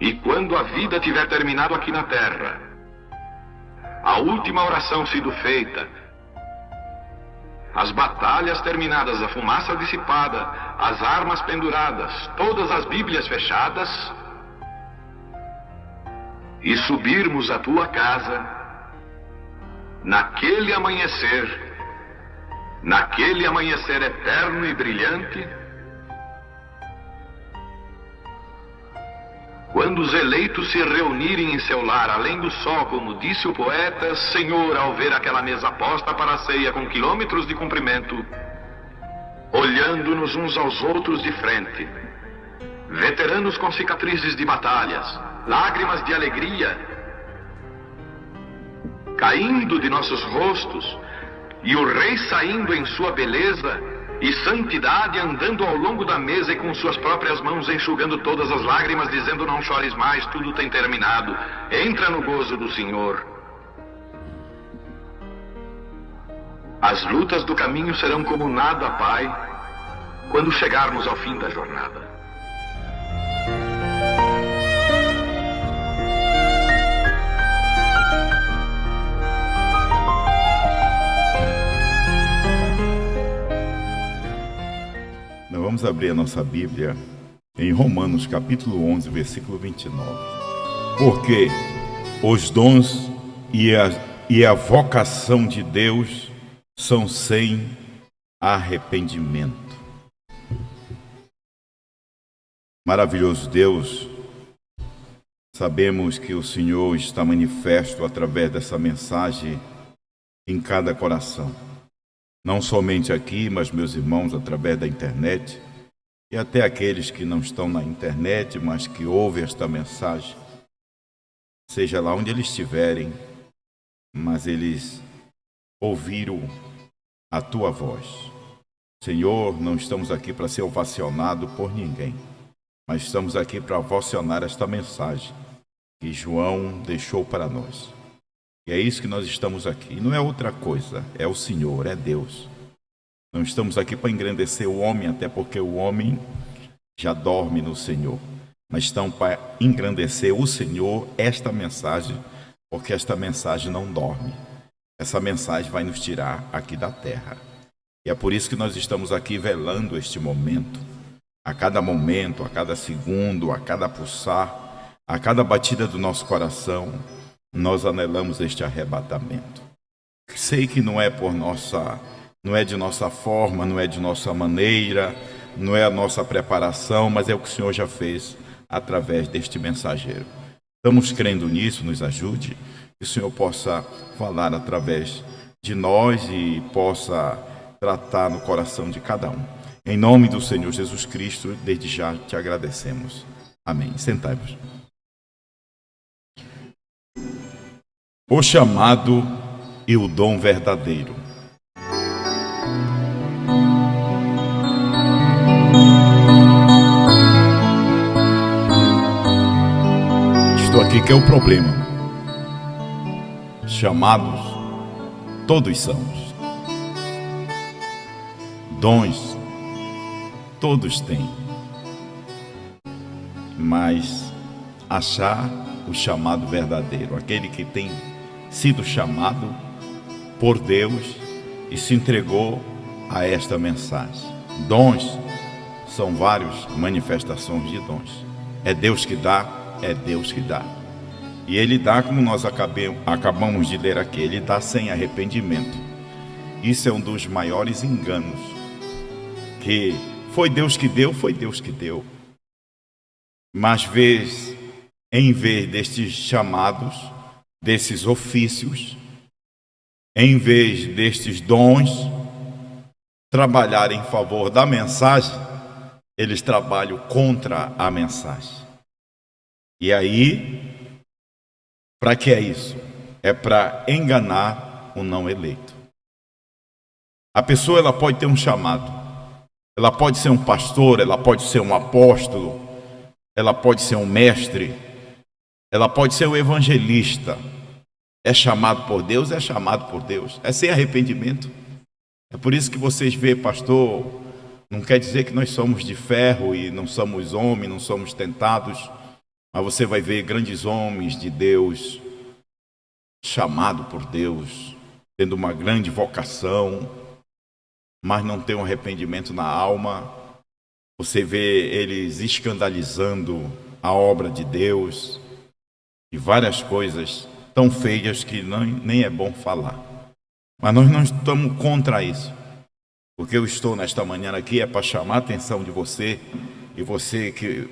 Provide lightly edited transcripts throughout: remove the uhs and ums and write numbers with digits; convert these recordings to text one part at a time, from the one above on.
E quando a vida tiver terminado aqui na terra, a última oração sido feita, as batalhas terminadas, a fumaça dissipada, as armas penduradas, todas as Bíblias fechadas, e subirmos à tua casa, naquele amanhecer eterno e brilhante, quando os eleitos se reunirem em seu lar, além do sol, como disse o poeta, Senhor, ao ver aquela mesa posta para a ceia com quilômetros de comprimento, olhando-nos uns aos outros de frente, veteranos com cicatrizes de batalhas, lágrimas de alegria caindo de nossos rostos, e o rei saindo em sua beleza e santidade, andando ao longo da mesa e com suas próprias mãos enxugando todas as lágrimas, dizendo: não chores mais, tudo tem terminado, entra no gozo do Senhor. As lutas do caminho serão como nada, Pai, quando chegarmos ao fim da jornada. Vamos abrir a nossa Bíblia em Romanos capítulo 11, versículo 29. Porque os dons e a vocação de Deus são sem arrependimento. Maravilhoso Deus, sabemos que o Senhor está manifesto através dessa mensagem em cada coração. Não somente aqui, mas meus irmãos através da internet, e até aqueles que não estão na internet, mas que ouvem esta mensagem, seja lá onde eles estiverem, mas eles ouviram a tua voz. Senhor, não estamos aqui para ser ovacionado por ninguém, mas estamos aqui para ovacionar esta mensagem que João deixou para nós. E é isso que nós estamos aqui. E não é outra coisa, é o Senhor, é Deus. Não estamos aqui para engrandecer o homem, até porque o homem já dorme no Senhor. Mas estamos para engrandecer o Senhor, esta mensagem, porque esta mensagem não dorme. Essa mensagem vai nos tirar aqui da terra. E é por isso que nós estamos aqui velando este momento. A cada segundo, a cada pulsar, a cada batida do nosso coração, nós anelamos este arrebatamento. Sei que não é de nossa forma, não é de nossa maneira, não é a nossa preparação, mas é o que o Senhor já fez através deste mensageiro. Estamos crendo nisso, nos ajude, que o Senhor possa falar através de nós e possa tratar no coração de cada um. Em nome do Senhor Jesus Cristo, desde já te agradecemos. Amém. Sentai-vos. O chamado e o dom verdadeiro. Estou aqui que é o problema. Chamados, todos somos. Dons, todos têm. Mas achar o chamado verdadeiro, aquele que tem sido chamado por Deus e se entregou a esta mensagem. Dons são várias manifestações de dons. É Deus que dá, é Deus que dá. E Ele dá, como nós acabamos de ler aqui, Ele dá sem arrependimento. Isso é um dos maiores enganos, que foi Deus que deu, foi Deus que deu. Mas em vez destes chamados, desses ofícios, em vez destes dons trabalharem em favor da mensagem, eles trabalham contra a mensagem. E aí, para que é isso? É para enganar o não eleito. A pessoa ela pode ter um chamado, ela pode ser um pastor, ela pode ser um apóstolo, ela pode ser um mestre, ela pode ser um evangelista. É chamado por Deus, é chamado por Deus. É sem arrependimento. É por isso que vocês veem, pastor, não quer dizer que nós somos de ferro e não somos homens, não somos tentados. Mas você vai ver grandes homens de Deus, chamado por Deus, tendo uma grande vocação, mas não tem um arrependimento na alma. Você vê eles escandalizando a obra de Deus e várias coisas tão feias que nem é bom falar. Mas nós não estamos contra isso. O que eu estou nesta manhã aqui é para chamar a atenção de você, e você que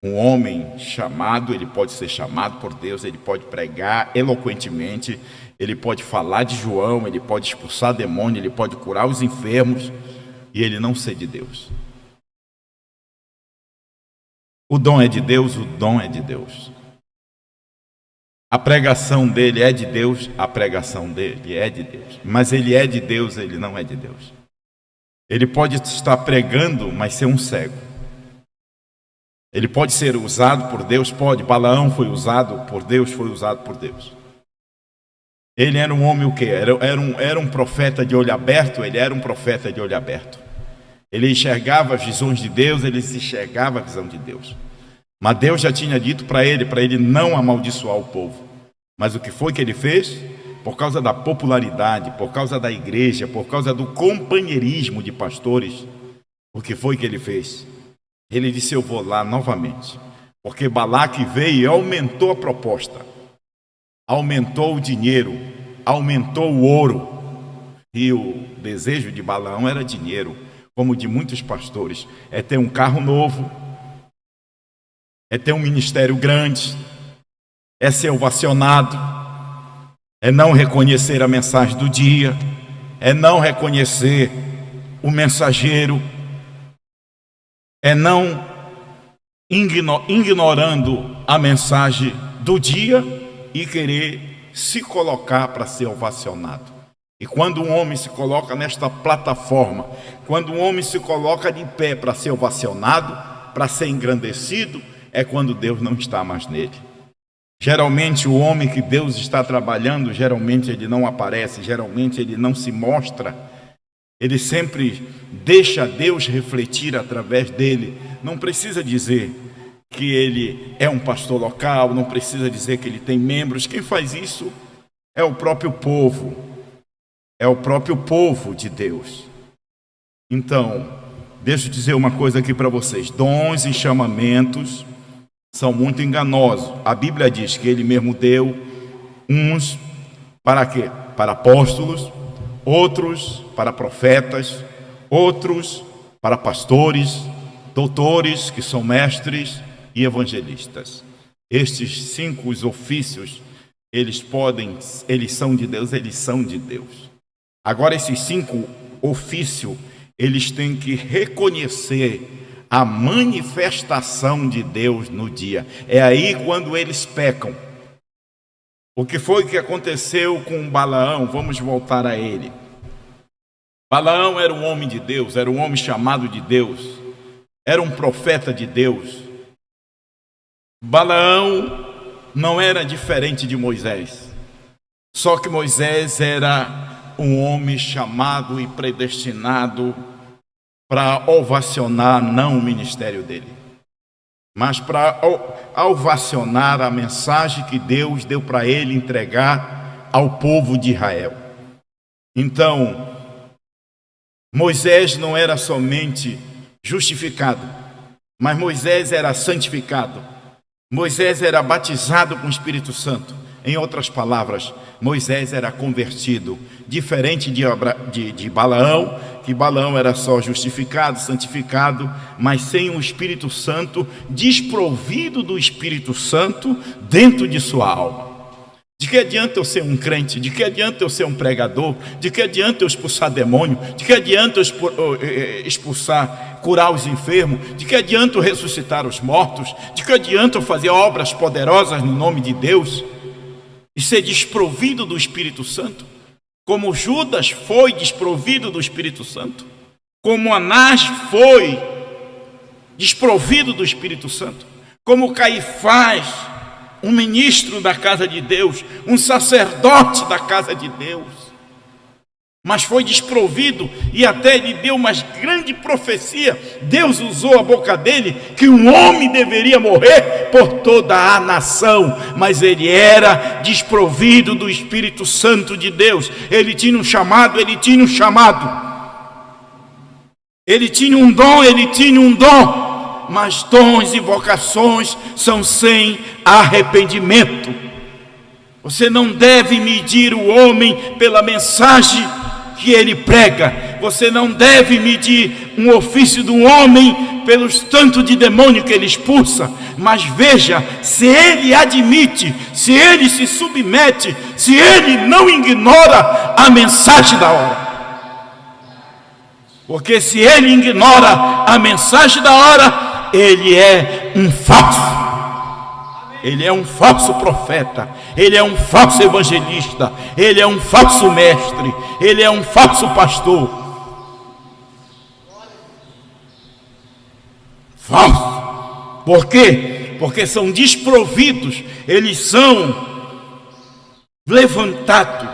um homem chamado, ele pode ser chamado por Deus, ele pode pregar eloquentemente, ele pode falar de João, ele pode expulsar demônio, ele pode curar os enfermos, e ele não ser de Deus. O dom é de Deus, o dom é de Deus. A pregação dele é de Deus, a pregação dele é de Deus. Mas ele é de Deus, ele não é de Deus. Ele pode estar pregando, mas ser um cego. Ele pode ser usado por Deus, pode. Balaão foi usado por Deus, foi usado por Deus. Ele era um homem o quê? Era um profeta de olho aberto, ele era um profeta de olho aberto. Ele enxergava as visões de Deus, ele enxergava a visão de Deus. Mas Deus já tinha dito para ele não amaldiçoar o povo. Mas o que foi que ele fez? Por causa da popularidade, por causa da igreja, por causa do companheirismo de pastores, o que foi que ele fez? Ele disse: eu vou lá novamente. Porque Balaque veio e aumentou a proposta, aumentou o dinheiro, aumentou o ouro. E o desejo de Balaão era dinheiro, como de muitos pastores, é ter um carro novo, é ter um ministério grande, é ser ovacionado, é não reconhecer a mensagem do dia, é não reconhecer o mensageiro, é não ignorando a mensagem do dia e querer se colocar para ser ovacionado. E quando um homem se coloca nesta plataforma, quando um homem se coloca de pé para ser ovacionado, para ser engrandecido, é quando Deus não está mais nele. Geralmente o homem que Deus está trabalhando, geralmente ele não aparece, geralmente ele não se mostra. Ele sempre deixa Deus refletir através dele. Não precisa dizer que ele é um pastor local, não precisa dizer que ele tem membros. Quem faz isso é o próprio povo. É o próprio povo de Deus. Então, deixa eu dizer uma coisa aqui para vocês. Dons e chamamentos são muito enganosos. A Bíblia diz que ele mesmo deu uns para quê? Para apóstolos, outros para profetas, outros para pastores, doutores, que são mestres, e evangelistas. Estes 5 ofícios, eles são de Deus, eles são de Deus. Agora, esses 5 ofícios, eles têm que reconhecer a manifestação de Deus no dia. É aí quando eles pecam. O que foi que aconteceu com Balaão? Vamos voltar a ele. Balaão era um homem de Deus, era um homem chamado de Deus, era um profeta de Deus. Balaão não era diferente de Moisés, só que Moisés era um homem chamado e predestinado para ovacionar não o ministério dele, mas para ovacionar a mensagem que Deus deu para ele entregar ao povo de Israel. Então, Moisés não era somente justificado, mas Moisés era santificado. Moisés era batizado com o Espírito Santo. Em outras palavras, Moisés era convertido, diferente de Balaão, que Balaão era só justificado, santificado, mas sem o Espírito Santo, desprovido do Espírito Santo dentro de sua alma. De que adianta eu ser um crente? De que adianta eu ser um pregador? De que adianta eu expulsar demônio? De que adianta eu curar os enfermos? De que adianta eu ressuscitar os mortos? De que adianta eu fazer obras poderosas no nome de Deus e ser desprovido do Espírito Santo? Como Judas foi desprovido do Espírito Santo, como Anás foi desprovido do Espírito Santo, como Caifás, um ministro da casa de Deus, um sacerdote da casa de Deus, mas foi desprovido, e até ele deu uma grande profecia. Deus usou a boca dele que um homem deveria morrer por toda a nação, mas ele era desprovido do Espírito Santo de Deus. Ele tinha um chamado, ele tinha um dom, mas dons e vocações são sem arrependimento. Você não deve medir o homem pela mensagem que ele prega. Você não deve medir um ofício de um homem pelos tantos de demônio que ele expulsa, mas veja se ele admite, se ele se submete, se ele não ignora a mensagem da hora. Porque se ele ignora a mensagem da hora, ele é um falso. Ele é um falso profeta, ele é um falso evangelista, ele é um falso mestre, ele é um falso pastor. Falso. Por quê? Porque são desprovidos, eles são levantados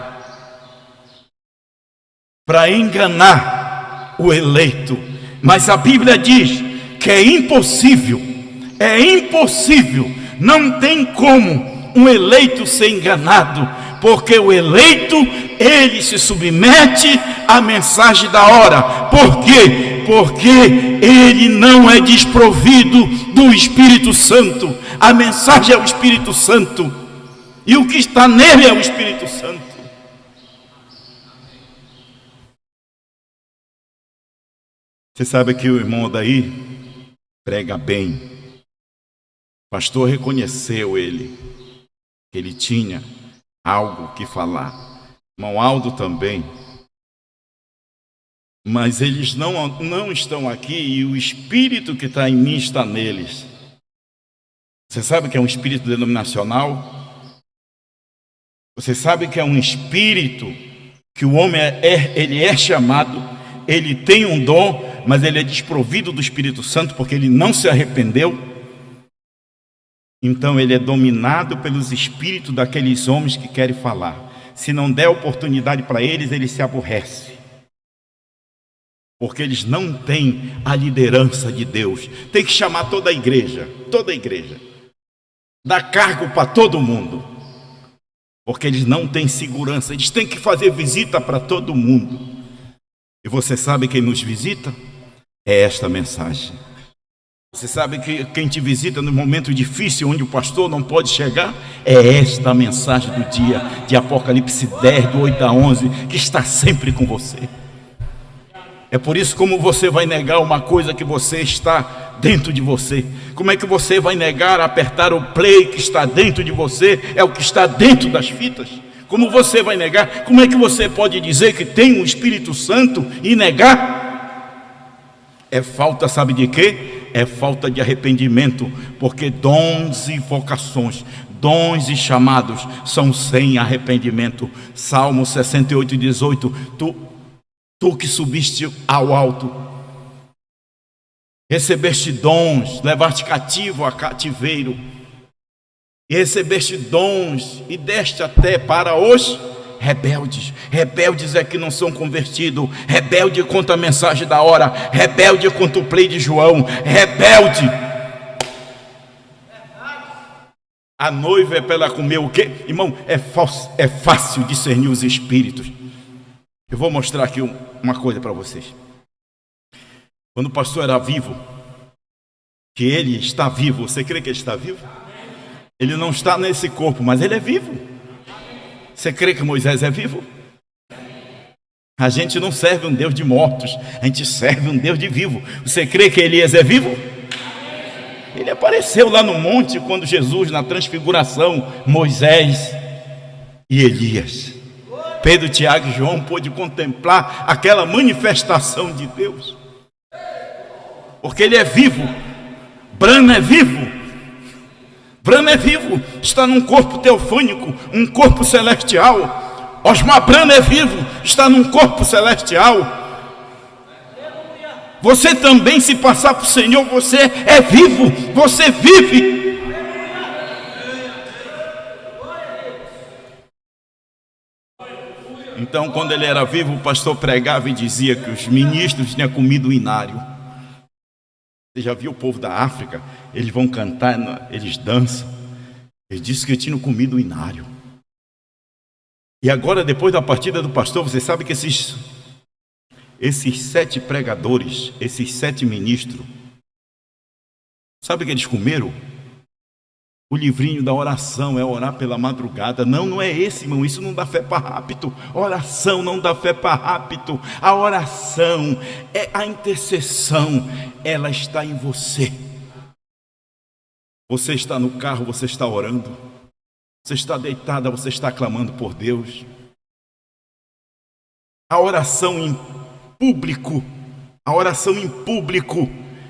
para enganar o eleito. Mas a Bíblia diz que é impossível, não tem como um eleito ser enganado, porque o eleito, ele se submete à mensagem da hora. Por quê? Porque ele não é desprovido do Espírito Santo. A mensagem é o Espírito Santo, e o que está nele é o Espírito Santo. Você sabe que o irmão daí prega bem. O pastor reconheceu ele, que ele tinha algo que falar. Irmão Aldo também. Mas eles não estão aqui, e o Espírito que está em mim está neles. Você sabe que é um espírito denominacional? Você sabe que é um espírito que o homem ele é chamado, ele tem um dom, mas ele é desprovido do Espírito Santo porque ele não se arrependeu. Então ele é dominado pelos espíritos daqueles homens que querem falar. Se não der oportunidade para eles, ele se aborrece, porque eles não têm a liderança de Deus. Tem que chamar toda a igreja, dar cargo para todo mundo, porque eles não têm segurança. Eles têm que fazer visita para todo mundo. E você sabe quem nos visita? É esta mensagem. Você sabe que quem te visita no momento difícil, onde o pastor não pode chegar, é esta mensagem do dia de Apocalipse 10, do 8 a 11, que está sempre com você. É por isso, como você vai negar uma coisa que você está dentro de você? Como é que você vai negar apertar o play que está dentro de você? É o que está dentro das fitas. Como você vai negar? Como é que você pode dizer que tem um Espírito Santo e negar? É falta, sabe de quê? É falta de arrependimento, porque dons e vocações, dons e chamados são sem arrependimento. Salmo 68, 18, tu que subiste ao alto, recebeste dons, levaste cativo a cativeiro, e recebeste dons, e deste até para os rebeldes. Rebeldes é que não são convertidos, rebelde contra a mensagem da hora, rebelde contra o play de João, rebelde. A noiva é para ela comer o quê? Irmão, é fácil discernir os espíritos. Eu vou mostrar aqui uma coisa para vocês. Quando o pastor era vivo, que ele está vivo, você crê que ele está vivo? Ele não está nesse corpo, mas ele é vivo. Você crê que Moisés é vivo? A gente não serve um Deus de mortos, a gente serve um Deus de vivo. Você crê que Elias é vivo? Ele apareceu lá no monte quando Jesus, na transfiguração, Moisés e Elias. Pedro, Tiago e João pôde contemplar aquela manifestação de Deus, porque ele é vivo. Brana é vivo. Brana é vivo, está num corpo teofânico, um corpo celestial. Osmar Brana é vivo, está num corpo celestial. Você também, se passar para o Senhor, você é vivo, você vive. Então, quando ele era vivo, o pastor pregava e dizia que os ministros tinham comido o inário. Você já viu o povo da África? Eles vão cantar, eles dançam. Ele disse que tinham comido o inário. E agora, depois da partida do pastor, você sabe que esses 7 pregadores, esses 7 ministros, sabe o que eles comeram? O livrinho da oração, é orar pela madrugada. Não é esse, irmão, isso não dá fé para rápido. Oração não dá fé para rápido. A oração, a intercessão, ela está em você. Você está no carro, você está orando. Você está deitada, você está clamando por Deus. A oração em público,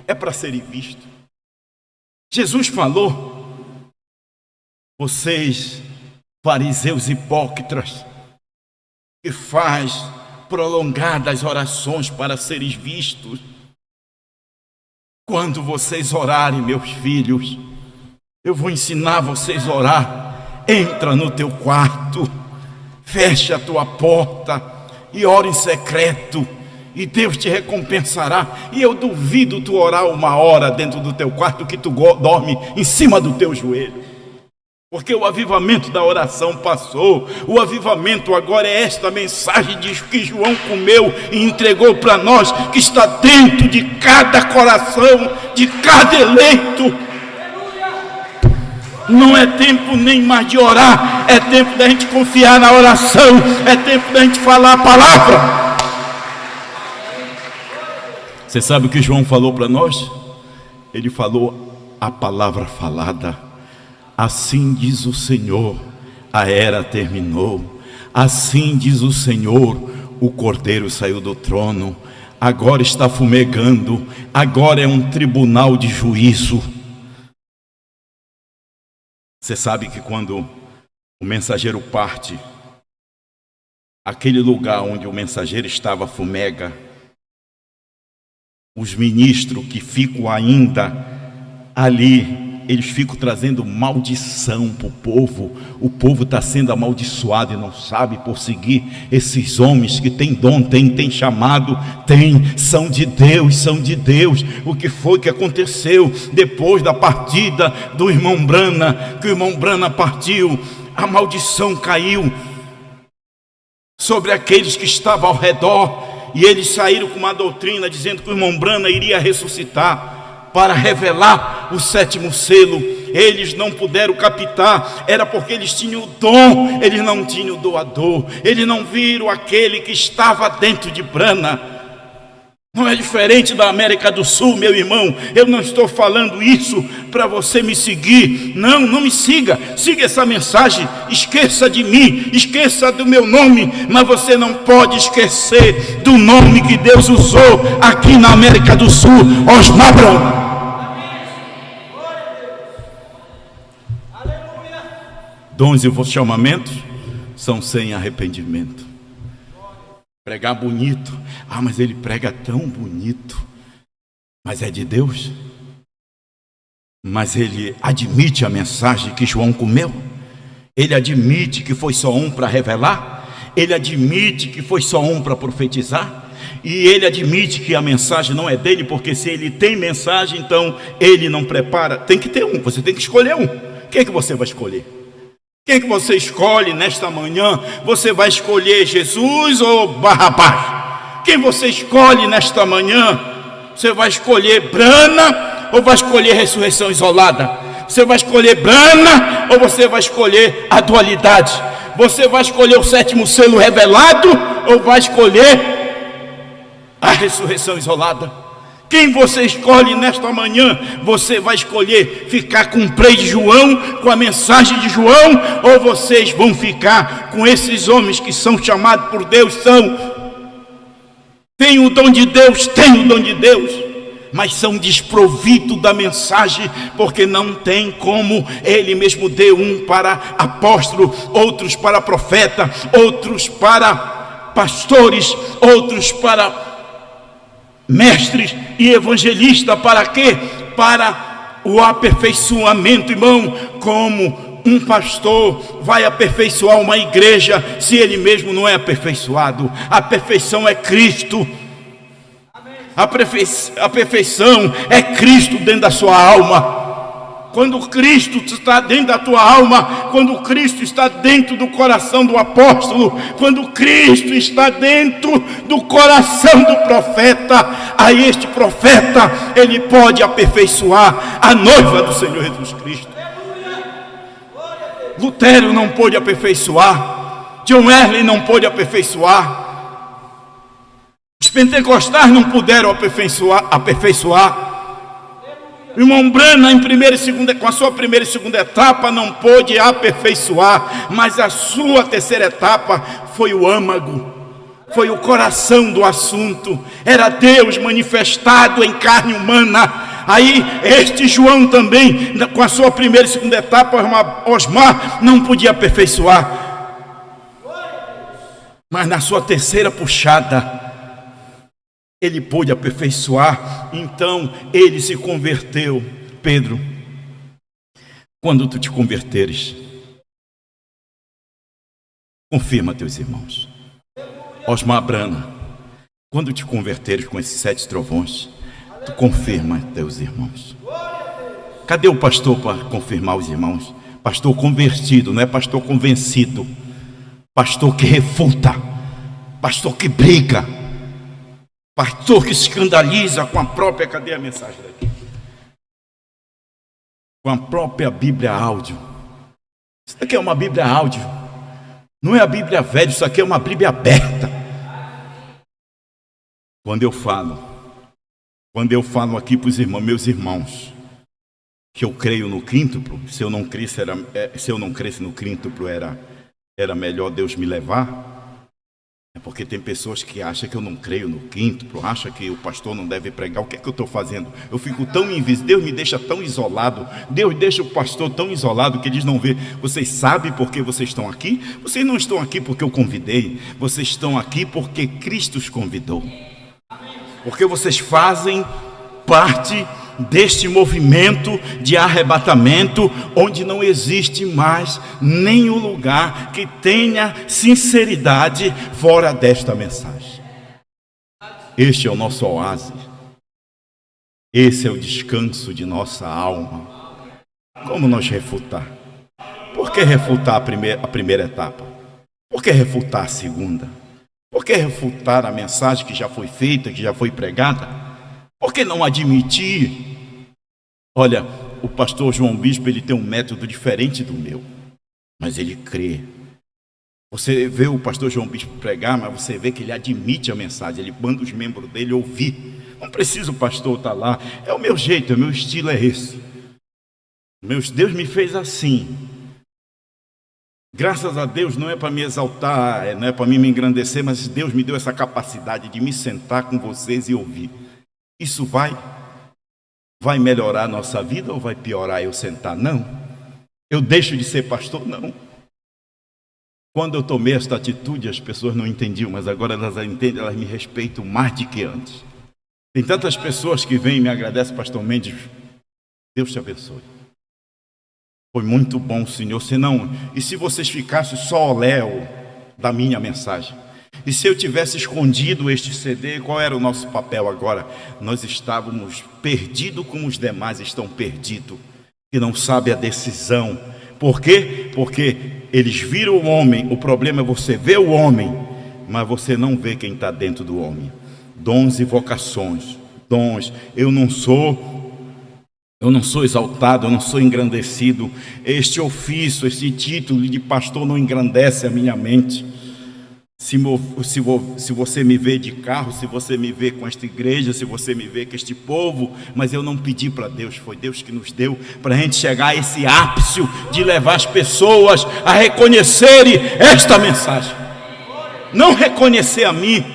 é para ser visto. Jesus falou: vocês, fariseus hipócritas, que faz prolongadas orações para seres vistos. Quando vocês orarem, meus filhos, eu vou ensinar vocês a orar. Entra no teu quarto, fecha a tua porta e ora em secreto, e Deus te recompensará. E eu duvido tu orar 1 hora dentro do teu quarto que tu dorme em cima do teu joelho. Porque o avivamento da oração passou. O avivamento agora é esta mensagem que João comeu e entregou para nós, que está dentro de cada coração, de cada eleito. Não é tempo nem mais de orar, é tempo da gente confiar na oração, é tempo da gente falar a palavra. Você sabe o que João falou para nós? Ele falou a palavra falada. Assim diz o Senhor, a era terminou. Assim diz o Senhor, o Cordeiro saiu do trono. Agora está fumegando, agora é um tribunal de juízo. Você sabe que quando o mensageiro parte, aquele lugar onde o mensageiro estava fumega. Os ministros que ficam ainda ali, eles ficam trazendo maldição para o povo. O povo está sendo amaldiçoado e não sabe por seguir esses homens que têm dom, têm chamado, são de Deus. O que foi que aconteceu depois da partida do irmão Brana? Que o irmão Brana partiu, a maldição caiu sobre aqueles que estavam ao redor, e eles saíram com uma doutrina dizendo que o irmão Brana iria ressuscitar para revelar o 7º selo. Eles não puderam captar, era porque eles tinham o dom, eles não tinham o doador, eles não viram aquele que estava dentro de Brana. Não é diferente da América do Sul, meu irmão. Eu não estou falando isso para você me seguir. Não me siga. Siga essa mensagem. Esqueça de mim, esqueça do meu nome, mas você não pode esquecer do nome que Deus usou aqui na América do Sul, Osmar Brana. Dons e chamamentos são sem arrependimento. Pregar bonito. Mas ele prega tão bonito. Mas é de Deus? Mas ele admite a mensagem que João comeu? Ele admite que foi só um para revelar? Ele admite que foi só um para profetizar? E ele admite que a mensagem não é dele, porque se ele tem mensagem, então ele não prepara. Tem que ter um, você tem que escolher um. Quem é que você vai escolher? Quem que você escolhe nesta manhã? Você vai escolher Jesus ou Barrabás? Quem você escolhe nesta manhã? Você vai escolher Brana ou vai escolher ressurreição isolada? Você vai escolher Brana ou você vai escolher a dualidade? Você vai escolher o 7º selo revelado ou vai escolher a ressurreição isolada? Quem você escolhe nesta manhã? Você vai escolher ficar com o prei de João, com a mensagem de João, ou vocês vão ficar com esses homens que são chamados por Deus, têm o dom de Deus, mas são desprovidos da mensagem, porque não tem como. Ele mesmo deu um para apóstolo, outros para profeta, outros para pastores, outros para mestres e evangelistas. Para quê? Para o aperfeiçoamento, irmão, como um pastor vai aperfeiçoar uma igreja se ele mesmo não é aperfeiçoado? A perfeição é Cristo. A perfeição é Cristo dentro da sua alma. Quando Cristo está dentro da tua alma, quando Cristo está dentro do coração do apóstolo, quando Cristo está dentro do coração do profeta, aí este profeta, ele pode aperfeiçoar a noiva do Senhor Jesus Cristo. Lutero não pôde aperfeiçoar, John Wesley não pôde aperfeiçoar, os pentecostais não puderam aperfeiçoar. Irmão Branham, com a sua primeira e segunda etapa, não pôde aperfeiçoar, mas a sua terceira etapa foi o âmago, foi o coração do assunto, era Deus manifestado em carne humana. Aí este João também, com a sua primeira e segunda etapa, Osmar não podia aperfeiçoar, mas na sua terceira puxada, ele pôde aperfeiçoar. Então ele se converteu. Pedro, quando tu te converteres, confirma teus irmãos. Osmar Brana, quando te converteres com esses 7 trovões, tu confirma teus irmãos. Cadê o pastor para confirmar os irmãos? Pastor convertido, não é pastor convencido. Pastor que refuta, pastor que briga, pastor que se escandaliza com a própria... Cadê a mensagem daqui? Com a própria Bíblia áudio. Isso aqui é uma Bíblia áudio. Não é a Bíblia velha, isso aqui é uma Bíblia aberta. Quando eu falo aqui para os irmãos, meus irmãos, que eu creio no quíntuplo, se eu não cresce no quíntuplo, era melhor Deus me levar. É porque tem pessoas que acham que eu não creio no quíntuplo, acham que o pastor não deve pregar. O que é que eu estou fazendo? Eu fico tão invisível, Deus me deixa tão isolado, Deus deixa o pastor tão isolado que eles não vê. Vocês sabem por que vocês estão aqui? Vocês não estão aqui porque eu convidei, vocês estão aqui porque Cristo os convidou. Porque vocês fazem parte deste movimento de arrebatamento, onde não existe mais nenhum lugar que tenha sinceridade fora desta mensagem. Este é o nosso oásis, esse é o descanso de nossa alma. Como nós refutar? Por que refutar a primeira etapa? Por que refutar a segunda? Por que refutar a mensagem que já foi feita, que já foi pregada? Por que não admitir? Olha, o pastor João Bispo, ele tem um método diferente do meu, mas ele crê. Você vê o pastor João Bispo pregar, mas você vê que ele admite a mensagem, ele manda os membros dele ouvir. Não precisa o pastor estar lá, é o meu jeito, o meu estilo é esse. Deus me fez assim. Graças a Deus, não é para me exaltar, não é para me engrandecer, mas Deus me deu essa capacidade de me sentar com vocês e ouvir. Isso vai melhorar a nossa vida ou vai piorar eu sentar? Não. Eu deixo de ser pastor? Não. Quando eu tomei esta atitude, as pessoas não entendiam, mas agora elas entendem, elas me respeitam mais do que antes. Tem tantas pessoas que vêm e me agradecem, pastor Mendes. Deus te abençoe. Foi muito bom, Senhor. E se vocês ficassem só o Léo da minha mensagem? E se eu tivesse escondido este CD, qual era o nosso papel agora? Nós estávamos perdidos como os demais estão perdidos, que não sabem a decisão. Por quê? Porque eles viram o homem. O problema é você ver o homem, mas você não vê quem está dentro do homem. Dons e vocações. Dons. Eu não sou exaltado, eu não sou engrandecido. Este ofício, esse título de pastor não engrandece a minha mente. Se você me vê de carro, se você me vê com esta igreja, se você me vê com este povo, mas eu não pedi para Deus, foi Deus que nos deu para a gente chegar a esse ápice de levar as pessoas a reconhecerem esta mensagem. Não reconhecer a mim.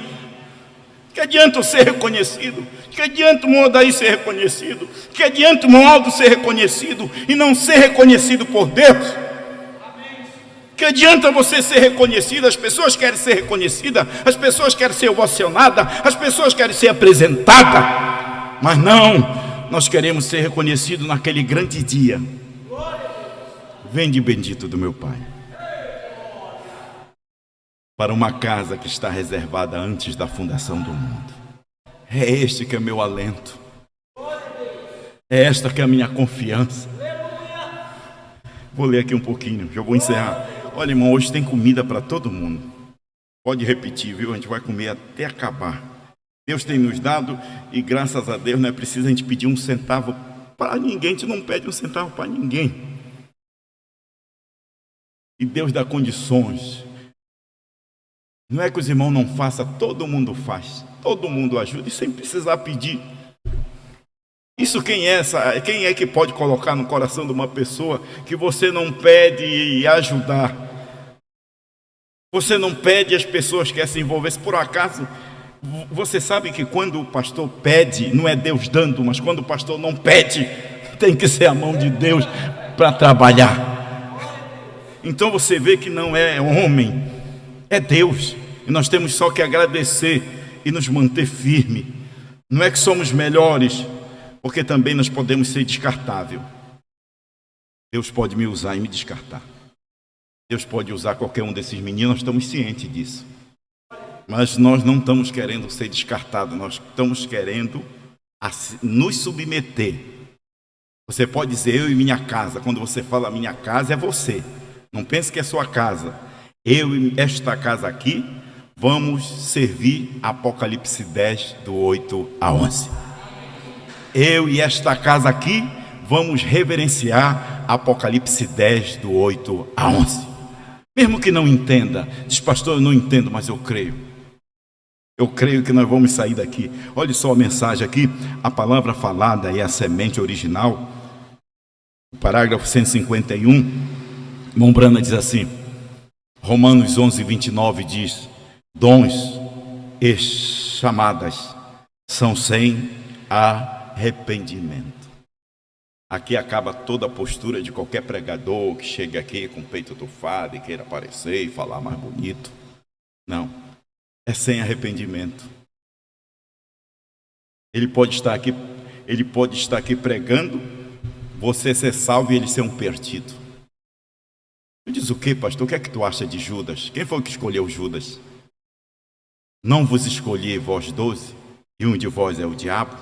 Que adianta eu ser reconhecido? Que adianta o irmão Odair ser reconhecido? Que adianta o irmão Aldo ser reconhecido e não ser reconhecido por Deus? Que adianta você ser reconhecido? As pessoas querem ser reconhecidas, as pessoas querem ser ovacionadas, as pessoas querem ser apresentadas, mas não, nós queremos ser reconhecidos naquele grande dia. Vinde bendito do meu Pai, para uma casa que está reservada antes da fundação do mundo. É este que é meu alento. É esta que é a minha confiança. Vou ler aqui um pouquinho, já vou encerrar. Olha, irmão, hoje tem comida para todo mundo. Pode repetir, viu? A gente vai comer até acabar. Deus tem nos dado e graças a Deus não é preciso a gente pedir um centavo para ninguém. A gente não pede um centavo para ninguém. E Deus dá condições. Não é que os irmãos não façam, todo mundo faz. Todo mundo ajuda e sem precisar pedir. Isso quem é que pode colocar no coração de uma pessoa que você não pede e ajudar? Você não pede, as pessoas querem se envolver. Se por acaso, você sabe que quando o pastor pede, não é Deus dando, mas quando o pastor não pede, tem que ser a mão de Deus para trabalhar. Então você vê que não é homem, é Deus. E nós temos só que agradecer e nos manter firme. Não é que somos melhores, porque também nós podemos ser descartável. Deus pode me usar e me descartar. Deus pode usar qualquer um desses meninos, nós estamos cientes disso. Mas nós não estamos querendo ser descartados, nós estamos querendo nos submeter. Você pode dizer eu e minha casa. Quando você fala minha casa, é você. Não pense que é sua casa. Eu e esta casa aqui vamos servir Apocalipse 10, do 8 a 11. Eu e esta casa aqui vamos reverenciar Apocalipse 10, do 8 a 11. Mesmo que não entenda, diz pastor, eu não entendo, mas eu creio. Eu creio que nós vamos sair daqui. Olha só a mensagem aqui, a palavra falada é a semente original. O parágrafo 151. Mombrana diz assim, Romanos 11, 29 diz, dons e chamadas são sem arrependimento. Aqui acaba toda a postura de qualquer pregador que chegue aqui com o peito tufado e queira aparecer e falar mais bonito. Não, é sem arrependimento. Ele pode estar aqui pregando, você ser salvo e ele ser um perdido. Tu diz o que, pastor? O que é que tu acha de Judas? Quem foi que escolheu Judas? Não vos escolhi vós 12, e um de vós é o diabo.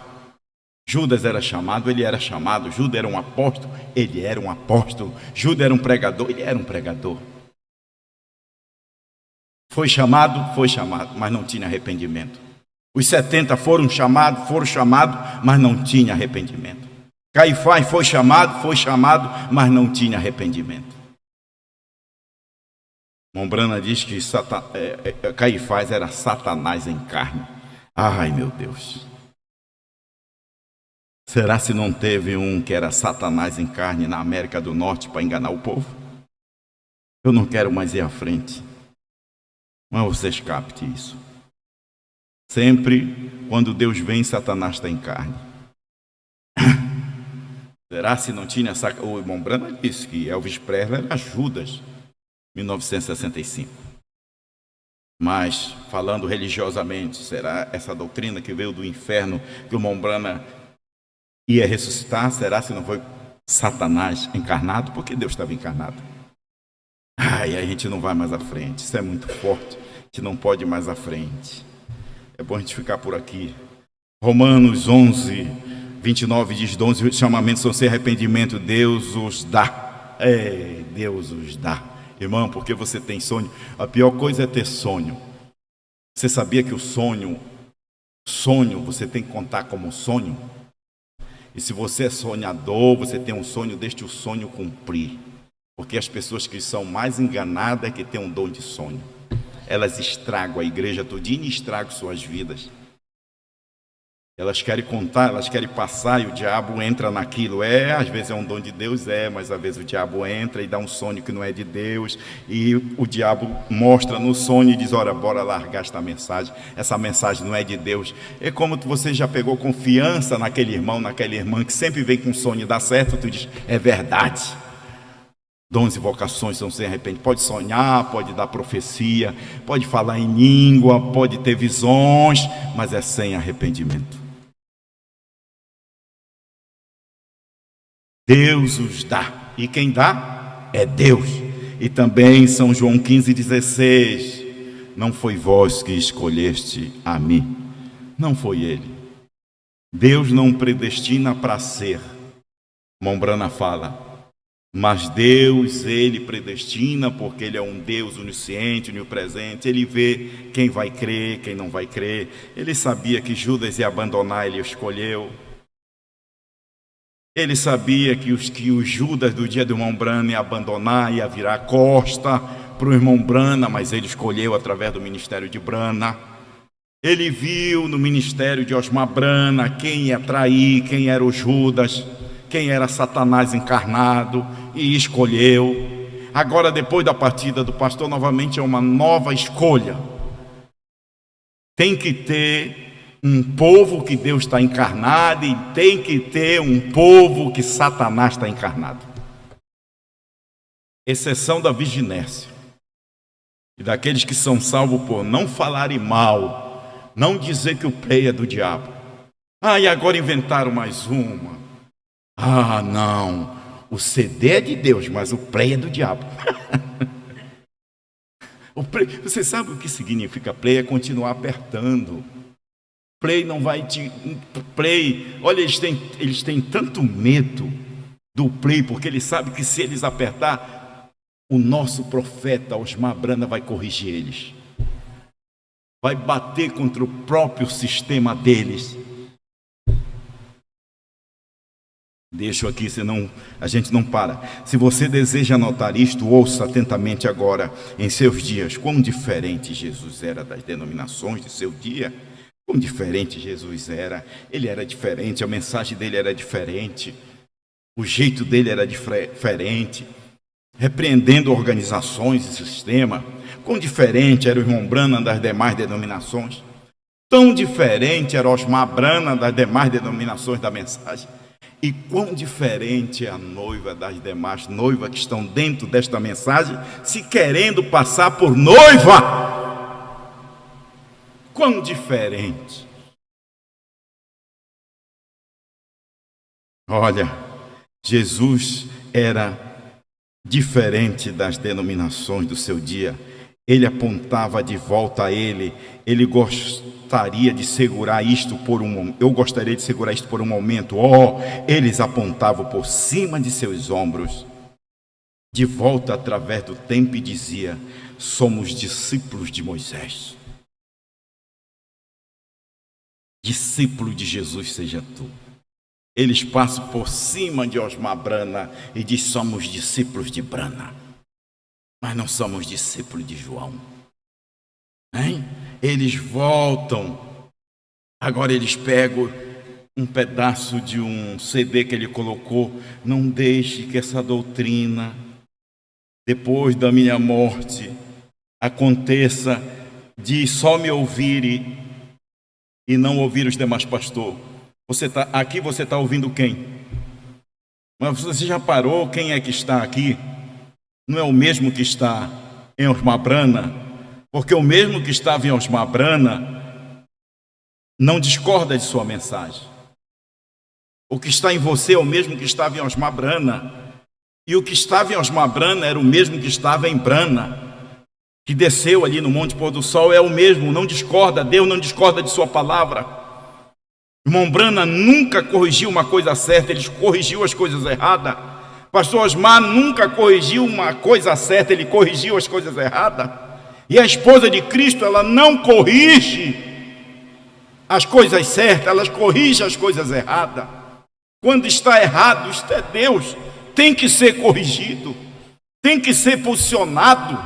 Judas era chamado, ele era chamado. Judas era um apóstolo, ele era um apóstolo. Judas era um pregador, ele era um pregador. Foi chamado, mas não tinha arrependimento. Os 70 foram chamados, mas não tinha arrependimento. Caifás foi chamado, mas não tinha arrependimento. Mombrana diz que Caifás era Satanás em carne. Ai, meu Deus. Será se não teve um que era Satanás em carne na América do Norte para enganar o povo? Eu não quero mais ir à frente. Mas vocês captem isso. Sempre quando Deus vem, Satanás está em carne. Será se não tinha... O Mombrana disse que Elvis Presley era Judas, 1965. Mas, falando religiosamente, será essa doutrina que veio do inferno, que o Mombrana ia ressuscitar? Será se não foi Satanás encarnado? Porque Deus estava encarnado. Ai, a gente não vai mais à frente. Isso é muito forte. A gente não pode ir mais à frente. É bom a gente ficar por aqui. Romanos 11, 29 diz, dons e chamamentos são sem arrependimento. Deus os dá. Deus os dá. Irmão, porque você tem sonho? A pior coisa é ter sonho. Você sabia que o sonho você tem que contar como sonho? E se você é sonhador, você tem um sonho, deixe o sonho cumprir. Porque as pessoas que são mais enganadas é que têm um dom de sonho. Elas estragam a igreja todinha e estragam suas vidas. Elas querem contar, elas querem passar e o diabo entra naquilo. Às vezes é um dom de Deus, mas às vezes o diabo entra e dá um sonho que não é de Deus. E o diabo mostra no sonho e diz, ora, bora largar esta mensagem. Essa mensagem não é de Deus. É como você já pegou confiança naquele irmão, naquela irmã que sempre vem com um sonho e dá certo, tu diz, é verdade. Dons e vocações são sem arrependimento. Pode sonhar, pode dar profecia, pode falar em língua, pode ter visões, mas é sem arrependimento. Deus os dá. E quem dá? é Deus. E também São João 15,16: não foi vós que escolheste a mim, não foi ele. Deus não predestina para ser, Mombrana fala, mas Deus, ele predestina, porque ele é um Deus onisciente, onipresente. Ele vê quem vai crer, quem não vai crer. Ele sabia que Judas ia abandonar, ele escolheu. Ele sabia que os Judas do dia do irmão Brana ia abandonar, ia virar costa para o irmão Brana, mas ele escolheu através do ministério de Brana. Ele viu no ministério de Osmar Brana quem ia trair, quem era o Judas, quem era Satanás encarnado, e escolheu. Agora, depois da partida do pastor, novamente é uma nova escolha. Tem que ter um povo que Deus está encarnado, e tem que ter um povo que Satanás está encarnado. Exceção da Virginésia e daqueles que são salvos por não falarem mal, não dizer que o play é do diabo. E agora inventaram mais uma. Não, o CD é de Deus, mas o play é do diabo. Você sabe o que significa play? É continuar apertando. Play não vai te... Play, olha, eles têm tanto medo do play, porque eles sabem que se eles apertar, o nosso profeta Osmar Brana vai corrigir eles. Vai bater contra o próprio sistema deles. Deixo aqui, senão a gente não para. Se você deseja anotar isto, ouça atentamente agora. Em seus dias, quão diferente Jesus era das denominações de seu dia. Quão diferente Jesus era. Ele era diferente, a mensagem dele era diferente, o jeito dele era diferente, repreendendo organizações e sistema. Quão diferente era o irmão Brana das demais denominações. Tão diferente era Osmar Brana das demais denominações da mensagem. E quão diferente é a noiva das demais noivas que estão dentro desta mensagem, se querendo passar por noiva. Quão diferente. Olha, Jesus era diferente das denominações do seu dia. Ele apontava de volta a ele. Ele gostaria de segurar isto por um momento. Eu gostaria de segurar isto por um momento. Eles apontavam por cima de seus ombros, de volta através do tempo, e dizia: somos discípulos de Moisés. Discípulo de Jesus seja tu. Eles passam por cima de Osmar Brana e diz: somos discípulos de Brana, mas não somos discípulos de João. Hein? Eles voltam. Agora eles pegam um pedaço de um CD que ele colocou. Não deixe que essa doutrina, depois da minha morte, aconteça de só me ouvir e não ouvir os demais pastores. Aqui você está ouvindo quem? Mas você já parou quem é que está aqui? Não é o mesmo que está em Osmar Brana, porque o mesmo que estava em Osmar Brana não discorda de sua mensagem. O que está em você é o mesmo que estava em Osmar Brana, e o que estava em Osmar Brana era o mesmo que estava em Brana, que desceu ali no Monte Pôr do Sol. É o mesmo, não discorda. Deus não discorda de sua palavra. O irmão Brana nunca corrigiu uma coisa certa, ele corrigiu as coisas erradas. Pastor Osmar nunca corrigiu uma coisa certa, ele corrigiu as coisas erradas. E a esposa de Cristo, ela não corrige as coisas certas, ela corrige as coisas erradas. Quando está errado, isto é Deus, tem que ser corrigido, tem que ser posicionado.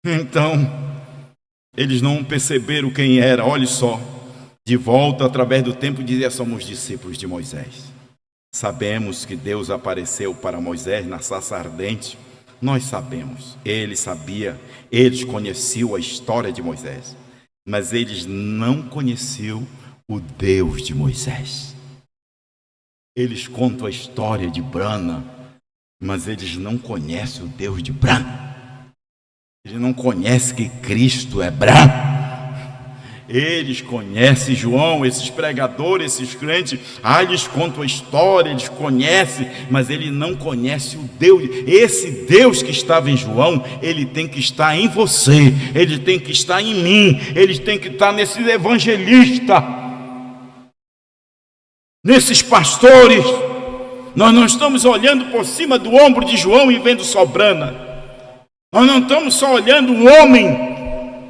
Então, eles não perceberam quem era. Olha só, de volta através do tempo, dizia: somos discípulos de Moisés. Sabemos que Deus apareceu para Moisés na sarça ardente. Nós sabemos, ele sabia, eles conheciam a história de Moisés, mas eles não conheciam o Deus de Moisés. Eles contam a história de Brana, mas eles não conhecem o Deus de Brana. Eles não conhecem que Cristo é Brana. Eles conhecem João, esses pregadores, esses crentes. Eles contam a história, eles conhecem, mas ele não conhece o Deus. Esse Deus que estava em João, ele tem que estar em você, ele tem que estar em mim, ele tem que estar nesse evangelista, nesses pastores. Nós não estamos olhando por cima do ombro de João e vendo só Brana. Nós não estamos só olhando o homem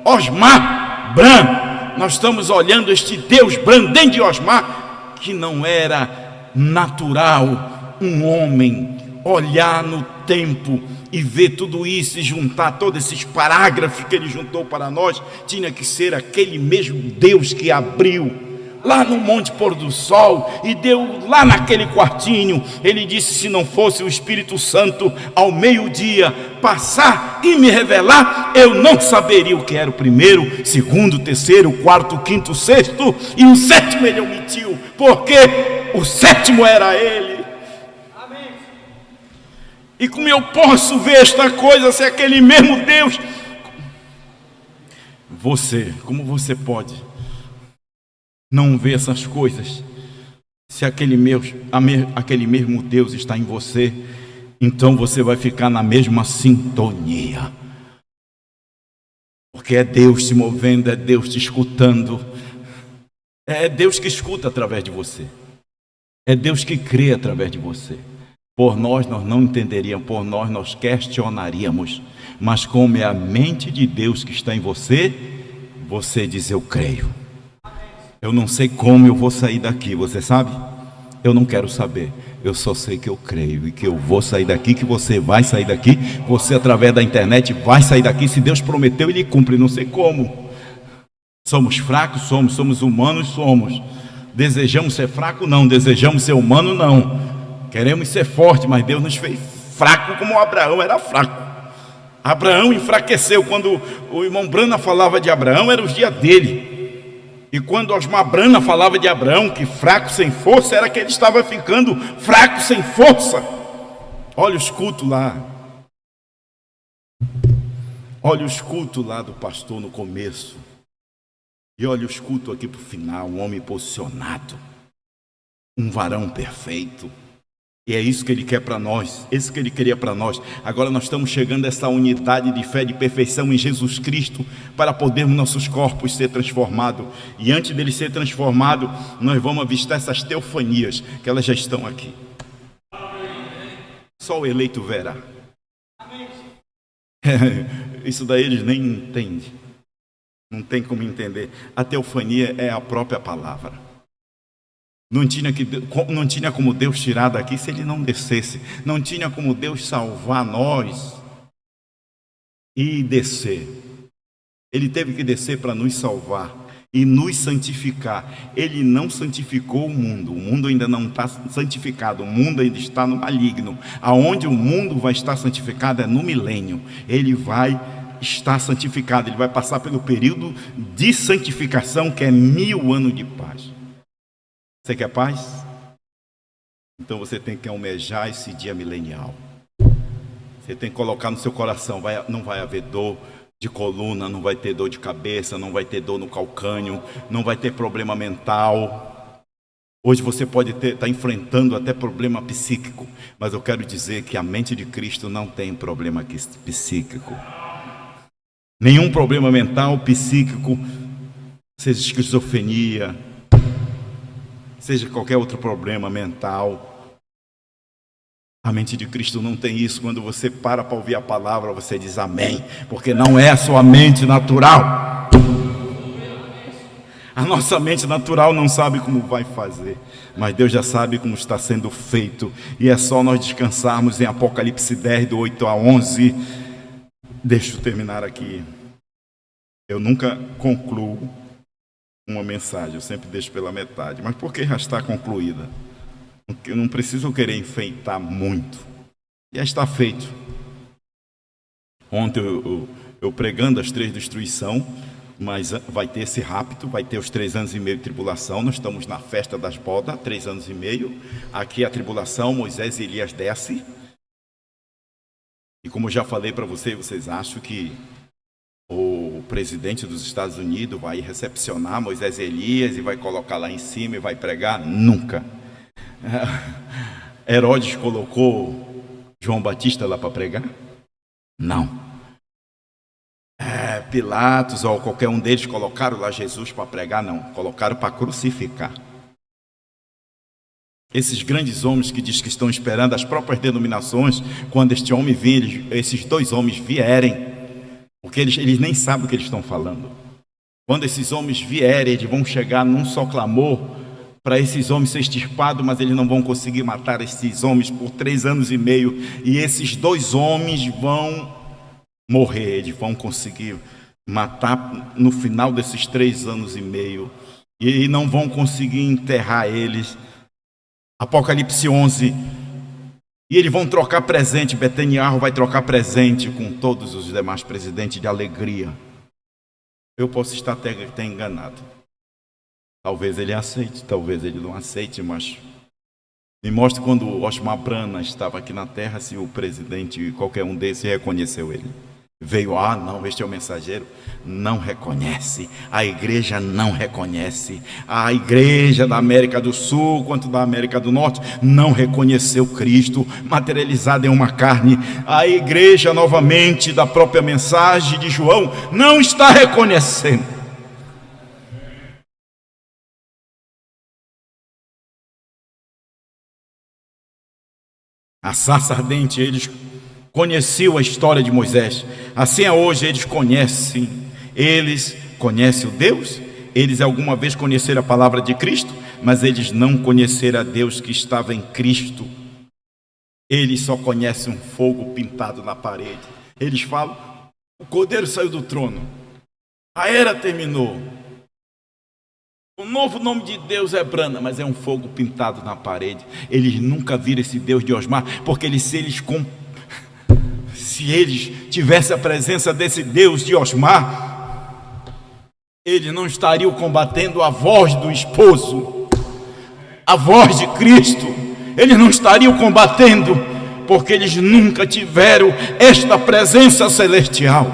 Osmar Bran. Nós estamos olhando este Deus Brandem de Osmar, que não era natural um homem olhar no tempo e ver tudo isso e juntar todos esses parágrafos que ele juntou para nós. Tinha que ser aquele mesmo Deus que abriu lá no Monte Pôr do Sol e deu lá naquele quartinho. Ele disse: se não fosse o Espírito Santo ao meio-dia passar e me revelar, eu não saberia o que era o primeiro, segundo, terceiro, quarto, quinto, sexto, e o sétimo ele omitiu, porque o sétimo era ele. Amém. E como eu posso ver esta coisa se aquele mesmo Deus? Como você pode não ver essas coisas se aquele mesmo Deus está em você? Então você vai ficar na mesma sintonia, porque é Deus se movendo, é Deus te escutando, é Deus que escuta através de você, é Deus que crê através de você. Por nós não entenderíamos, por nós questionaríamos, mas como é a mente de Deus que está em você, você diz: eu creio. Eu não sei como eu vou sair daqui, você sabe? Eu não quero saber, eu só sei que eu creio e que eu vou sair daqui, que você vai sair daqui, você através da internet vai sair daqui. Se Deus prometeu, Ele cumpre, não sei como. Somos fracos, somos humanos, desejamos ser fraco? Não. Desejamos ser humano? Não. Queremos ser forte, mas Deus nos fez fraco como Abraão era fraco. Abraão enfraqueceu. Quando o irmão Brana falava de Abraão, era os dias dele. E quando Osmar Brana falava de Abraão, que fraco sem força, era que ele estava ficando fraco sem força. Olha os cultos lá. Olha os cultos lá do pastor no começo. E olha os cultos aqui para o final. Um homem posicionado, um varão perfeito. E é isso que Ele quer para nós, isso que Ele queria para nós. Agora nós estamos chegando a essa unidade de fé, de perfeição em Jesus Cristo, para podermos nossos corpos ser transformados. E antes dele ser transformado, nós vamos avistar essas teofanias, que elas já estão aqui. Só o eleito verá. Isso daí eles nem entendem. Não tem como entender. A teofania é a própria palavra. Não tinha como Deus tirar daqui se Ele não descesse. Não tinha como Deus salvar nós e descer. Ele teve que descer para nos salvar e nos santificar. Ele não santificou o mundo ainda não está santificado, o mundo ainda está no maligno. Aonde o mundo vai estar santificado é no milênio. Ele vai estar santificado, ele vai passar pelo período de santificação, que é 1000 anos de paz. Você quer paz? Então você tem que almejar esse dia milenial. Você tem que colocar no seu coração: não vai haver dor de coluna, não vai ter dor de cabeça, não vai ter dor no calcânio, não vai ter problema mental. Hoje você pode estar enfrentando até problema psíquico, mas eu quero dizer que a mente de Cristo não tem problema psíquico. Nenhum problema mental, psíquico, seja esquizofrenia, seja qualquer outro problema mental. A mente de Cristo não tem isso. Quando você para ouvir a palavra, você diz amém, porque não é a sua mente natural. A nossa mente natural não sabe como vai fazer, mas Deus já sabe como está sendo feito. E é só nós descansarmos em Apocalipse 10, do 8 a 11. Deixa eu terminar aqui. Eu nunca concluo uma mensagem, eu sempre deixo pela metade. Mas por que já está concluída? Porque eu não preciso querer enfeitar muito. Já está feito. Ontem eu pregando as 3 destruições, mas vai ter esse rapto, vai ter os 3 anos e meio de tribulação. Nós estamos na festa das bodas, 3 anos e meio. Aqui a tribulação, Moisés e Elias desce. E como eu já falei para vocês acham que o presidente dos Estados Unidos vai recepcionar Moisés e Elias e vai colocar lá em cima e vai pregar? Nunca. Herodes colocou João Batista lá para pregar? Não. Pilatos ou qualquer um deles colocaram lá Jesus para pregar? Não. Colocaram para crucificar. Esses grandes homens que diz que estão esperando as próprias denominações, quando este homem vir, esses dois homens vierem, porque eles nem sabem o que eles estão falando. Quando esses homens vierem, eles vão chegar num só clamor para esses homens ser extirpados, mas eles não vão conseguir matar esses homens por 3 anos e meio, e esses dois homens vão morrer, eles vão conseguir matar no final desses 3 anos e meio, e não vão conseguir enterrar eles. Apocalipse 11, e eles vão trocar presente, Netanyahu vai trocar presente com todos os demais presidentes de alegria. Eu posso estar até enganado. Talvez ele aceite, talvez ele não aceite, mas me mostre quando Osmar Brana estava aqui na terra, se o presidente, qualquer um desses, reconheceu ele. Veio, não, este é o mensageiro. Não reconhece, a igreja não reconhece. A igreja da América do Sul, quanto da América do Norte, não reconheceu Cristo materializado em uma carne. A igreja, novamente, da própria mensagem de João, não está reconhecendo. A sarça ardente, eles conheciam a história de Moisés. Assim é hoje, eles conhecem o Deus, eles alguma vez conheceram a palavra de Cristo, mas eles não conheceram a Deus que estava em Cristo. Eles só conhecem um fogo pintado na parede. Eles falam, o Cordeiro saiu do trono, a era terminou, o novo nome de Deus é Brana, mas é um fogo pintado na parede. Eles nunca viram esse Deus de Osmar, porque se eles tivessem a presença desse Deus de Osmar, eles não estariam combatendo a voz do esposo, a voz de Cristo. Eles não estariam combatendo, porque eles nunca tiveram esta presença celestial.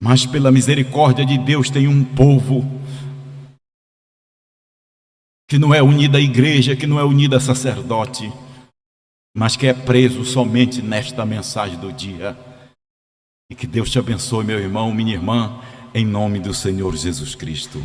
Mas pela misericórdia de Deus tem um povo que não é unida à igreja, que não é unida a sacerdote, mas que é preso somente nesta mensagem do dia. E que Deus te abençoe, meu irmão, minha irmã, em nome do Senhor Jesus Cristo.